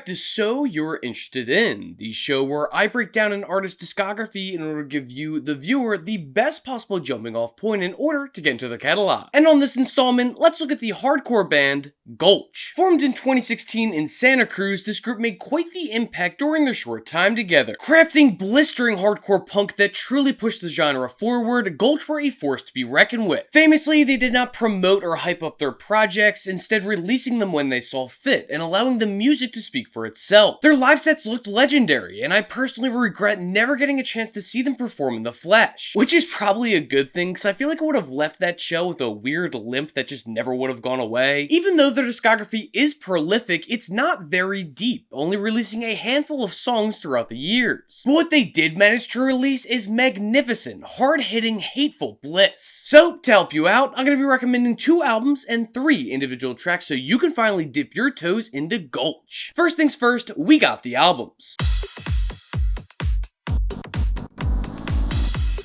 back to So You're Interested In, the show where I break down an artist's discography in order to give you, the viewer, the best possible jumping off point in order to get into their catalog. And on this installment, let's look at the hardcore band Gulch. Formed in 2016 in Santa Cruz, this group made quite the impact during their short time together. Crafting blistering hardcore punk that truly pushed the genre forward, Gulch were a force to be reckoned with. Famously, they did not promote or hype up their projects, instead releasing them when they saw fit and allowing the music to speak for itself. Their live sets looked legendary, and I personally regret never getting a chance to see them perform in the flesh. Which is probably a good thing, because I feel like I would have left that show with a weird limp that just never would have gone away. Even though their discography is prolific, it's not very deep, only releasing a handful of songs throughout the years. But what they did manage to release is magnificent, hard-hitting, hateful bliss. So, to help you out, I'm going to be recommending 2 albums and 3 individual tracks so you can finally dip your toes into Gulch. First things first, we got the albums.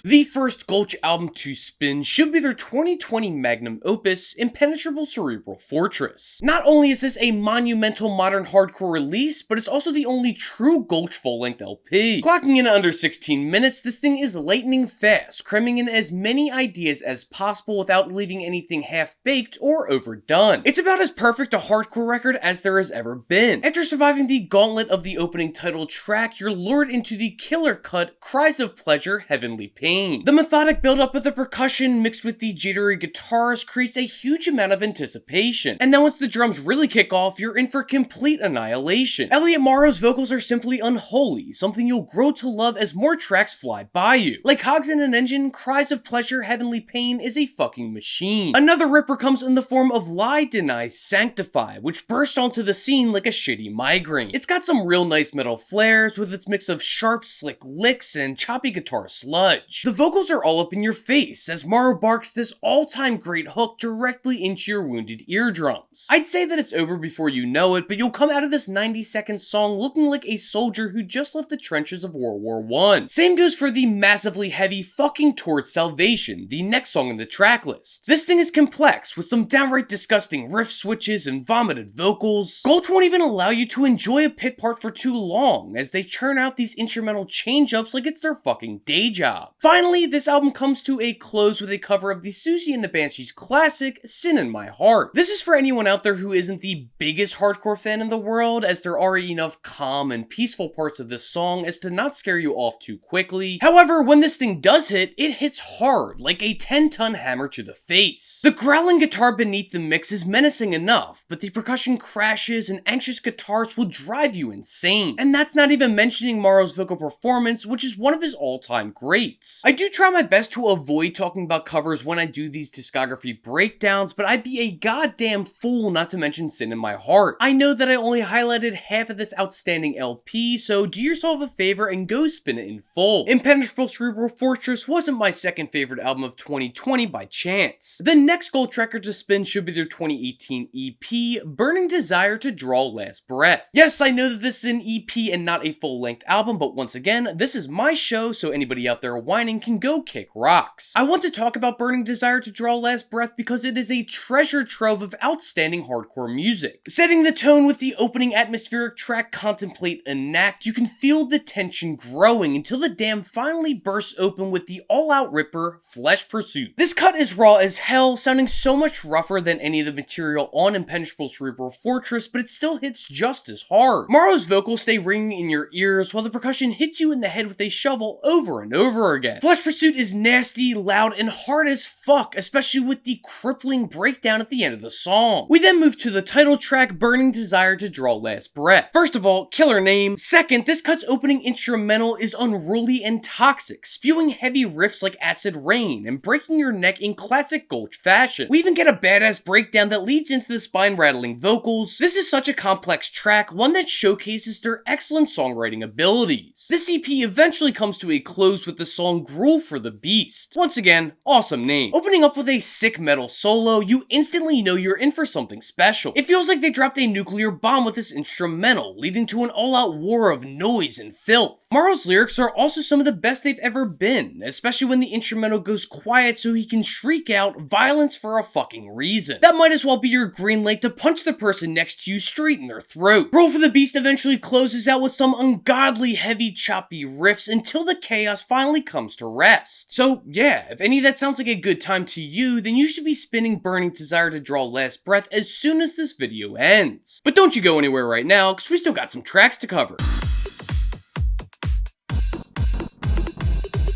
The first Gulch album to spin should be their 2020 Magnum Opus, Impenetrable Cerebral Fortress. Not only is this a monumental modern hardcore release, but it's also the only true Gulch full-length LP. Clocking in under 16 minutes, this thing is lightning fast, cramming in as many ideas as possible without leaving anything half-baked or overdone. It's about as perfect a hardcore record as there has ever been. After surviving the gauntlet of the opening title track, you're lured into the killer cut Cries of Pleasure, Heavenly Pain. The methodic build-up of the percussion mixed with the jittery guitars creates a huge amount of anticipation. And then once the drums really kick off, you're in for complete annihilation. Elliot Morrow's vocals are simply unholy, something you'll grow to love as more tracks fly by you. Like cogs in an engine, Cries of Pleasure, Heavenly Pain is a fucking machine. Another ripper comes in the form of Lie, Deny, Sanctify, which burst onto the scene like a shitty migraine. It's got some real nice metal flares with its mix of sharp, slick licks and choppy guitar sludge. The vocals are all up in your face as Morrow barks this all-time great hook directly into your wounded eardrums. I'd say that it's over before you know it, but you'll come out of this 90-second song looking like a soldier who just left the trenches of World War I. Same goes for the massively heavy Fucking Towards Salvation, the next song in the track list. This thing is complex, with some downright disgusting riff switches and vomited vocals. Gulch won't even allow you to enjoy a pit part for too long, as they churn out these instrumental change-ups like it's their fucking day job. Finally, this album comes to a close with a cover of the Susie and the Banshees classic, Sin in My Heart. This is for anyone out there who isn't the biggest hardcore fan in the world, as there are enough calm and peaceful parts of this song as to not scare you off too quickly. However, when this thing does hit, it hits hard, like a 10-ton hammer to the face. The growling guitar beneath the mix is menacing enough, but the percussion crashes and anxious guitars will drive you insane. And that's not even mentioning Morrow's vocal performance, which is one of his all-time greats. I do try my best to avoid talking about covers when I do these discography breakdowns, but I'd be a goddamn fool not to mention Sin in My Heart. I know that I only highlighted half of this outstanding LP, so do yourself a favor and go spin it in full. Impenetrable Cerebral Fortress wasn't my second favorite album of 2020 by chance. The next Gulch record to spin should be their 2018 EP, Burning Desire to Draw Last Breath. Yes, I know that this is an EP and not a full-length album, but once again, this is my show, so anybody out there whining can go kick rocks. I want to talk about Burning Desire to Draw Last Breath because it is a treasure trove of outstanding hardcore music. Setting the tone with the opening atmospheric track Contemplate Enact, you can feel the tension growing until the dam finally bursts open with the all-out ripper, Flesh Pursuit. This cut is raw as hell, sounding so much rougher than any of the material on Impenetrable Cerebral Fortress, but it still hits just as hard. Morrow's vocals stay ringing in your ears while the percussion hits you in the head with a shovel over and over again. Flesh Pursuit is nasty, loud, and hard as fuck, especially with the crippling breakdown at the end of the song. We then move to the title track, Burning Desire to Draw Last Breath. First of all, killer name. Second, this cut's opening instrumental is unruly and toxic, spewing heavy riffs like acid rain and breaking your neck in classic Gulch fashion. We even get a badass breakdown that leads into the spine-rattling vocals. This is such a complex track, one that showcases their excellent songwriting abilities. This EP eventually comes to a close with the song Gruel for the Beast. Once again, awesome name. Opening up with a sick metal solo, you instantly know you're in for something special. It feels like they dropped a nuclear bomb with this instrumental, leading to an all-out war of noise and filth. Morrow's lyrics are also some of the best they've ever been, especially when the instrumental goes quiet so he can shriek out violence for a fucking reason. That might as well be your green light to punch the person next to you straight in their throat. Gruel for the Beast eventually closes out with some ungodly heavy choppy riffs until the chaos finally comes to rest. So yeah, if any of that sounds like a good time to you, then you should be spinning Burning Desire to Draw Last Breath as soon as this video ends. But don't you go anywhere right now, because we still got some tracks to cover.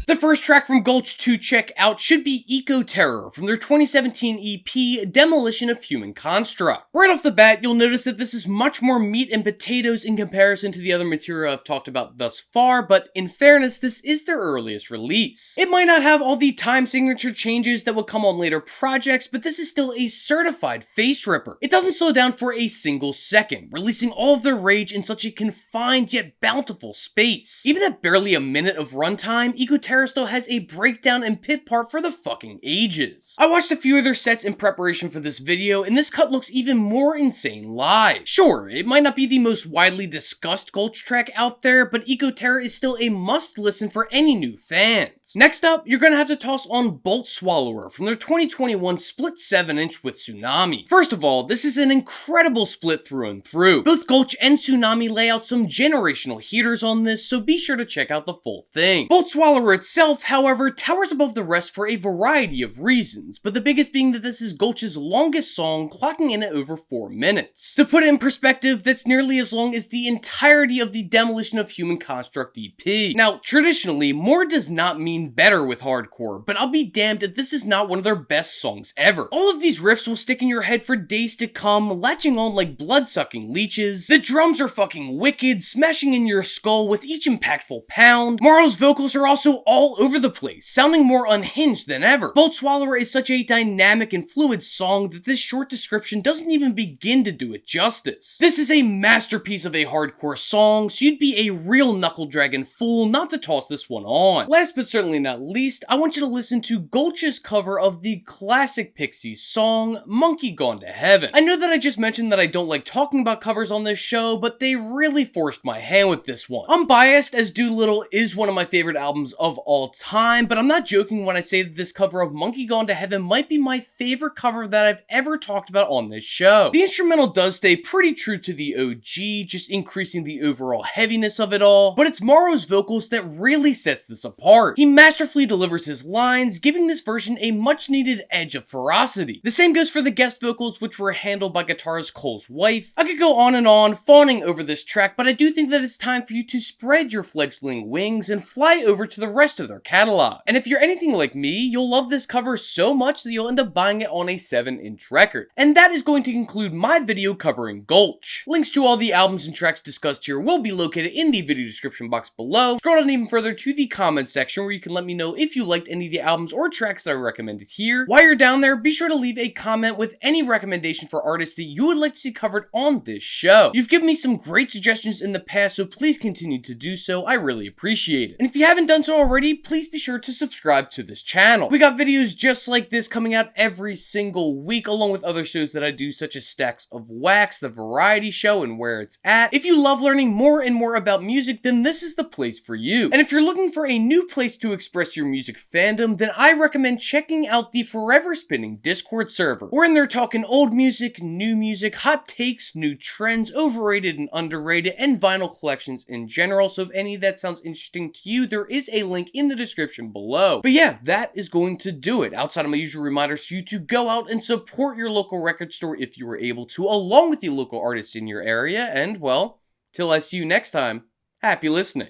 The first track from Gulch to check out should be ECOT Terror from their 2017 EP, Demolition of Human Construct. Right off the bat, you'll notice that this is much more meat and potatoes in comparison to the other material I've talked about thus far, but in fairness, this is their earliest release. It might not have all the time signature changes that would come on later projects, but this is still a certified face ripper. It doesn't slow down for a single second, releasing all of their rage in such a confined yet bountiful space. Even at barely a minute of runtime, ECOT Terror still has a breakdown and pit part for the fucking ages. I watched a few of their sets in preparation for this video, and this cut looks even more insane live. Sure, it might not be the most widely discussed Gulch track out there, but ECOT Terror is still a must listen for any new fans. Next up, you're gonna have to toss on Bolt Swallower from their 2021 split 7-inch with Tsunami. First of all, this is an incredible split through and through. Both Gulch and Tsunami lay out some generational heaters on this, so be sure to check out the full thing. Bolt Swallower itself, however, towers above the rest for a variety of reasons, but the biggest being that this is Gulch's longest song, clocking in at over 4 minutes. To put it in perspective, that's nearly as long as the entirety of the Demolition of Human Construct EP. Now, traditionally, more does not mean better with hardcore, but I'll be damned if this is not one of their best songs ever. All of these riffs will stick in your head for days to come, latching on like blood-sucking leeches. The drums are fucking wicked, smashing in your skull with each impactful pound. Morrow's vocals are also all over the place, sounding more unhinged than ever. Bolt Swallower is such a dynamic and fluid song that this short description doesn't even begin to do it justice. This is a masterpiece of a hardcore song, so you'd be a real knuckle-dragging fool not to toss this one on. Last but certainly not least, I want you to listen to Gulch's cover of the classic Pixies song, Monkey Gone to Heaven. I know that I just mentioned that I don't like talking about covers on this show, but they really forced my hand with this one. I'm biased, as Doolittle is one of my favorite albums of all time, but I'm not joking when I say that this cover of Monkey Gone to Heaven might be my favorite cover that I've ever talked about on this show. The instrumental does stay pretty true to the OG, just increasing the overall heaviness of it all, but it's Morrow's vocals that really sets this apart. He masterfully delivers his lines, giving this version a much needed edge of ferocity. The same goes for the guest vocals, which were handled by guitarist Cole's wife. I could go on, fawning over this track, but I do think that it's time for you to spread your fledgling wings and fly over to the rest of their catalog. And if you're anything like me, you'll love this cover so much that you'll end up buying it on a 7-inch record. And that is going to conclude my video covering Gulch. Links to all the albums and tracks discussed here will be located in the video description box below. Scroll down even further to the comments section where you can let me know if you liked any of the albums or tracks that I recommended here. While you're down there, be sure to leave a comment with any recommendation for artists that you would like to see covered on this show. You've given me some great suggestions in the past, so please continue to do so. I really appreciate it. And if you haven't done so already, please be sure to subscribe to this channel. We got videos just like this coming out every single week, along with other shows that I do, such as Stacks of Wax, the variety show, and Where It's At. If you love learning more and more about music, then this is the place for you. And if you're looking for a new place to express your music fandom, then I recommend checking out the Forever Spinning Discord server. We're in there talking old music, new music, hot takes, new trends, overrated and underrated, and vinyl collections in general. So if any of that sounds interesting to you, there is a link in the description below. But yeah, that is going to do it. Outside of my usual reminders for you to go out and support your local record store if you were able to, along with the local artists in your area. And well, till I see you next time, happy listening.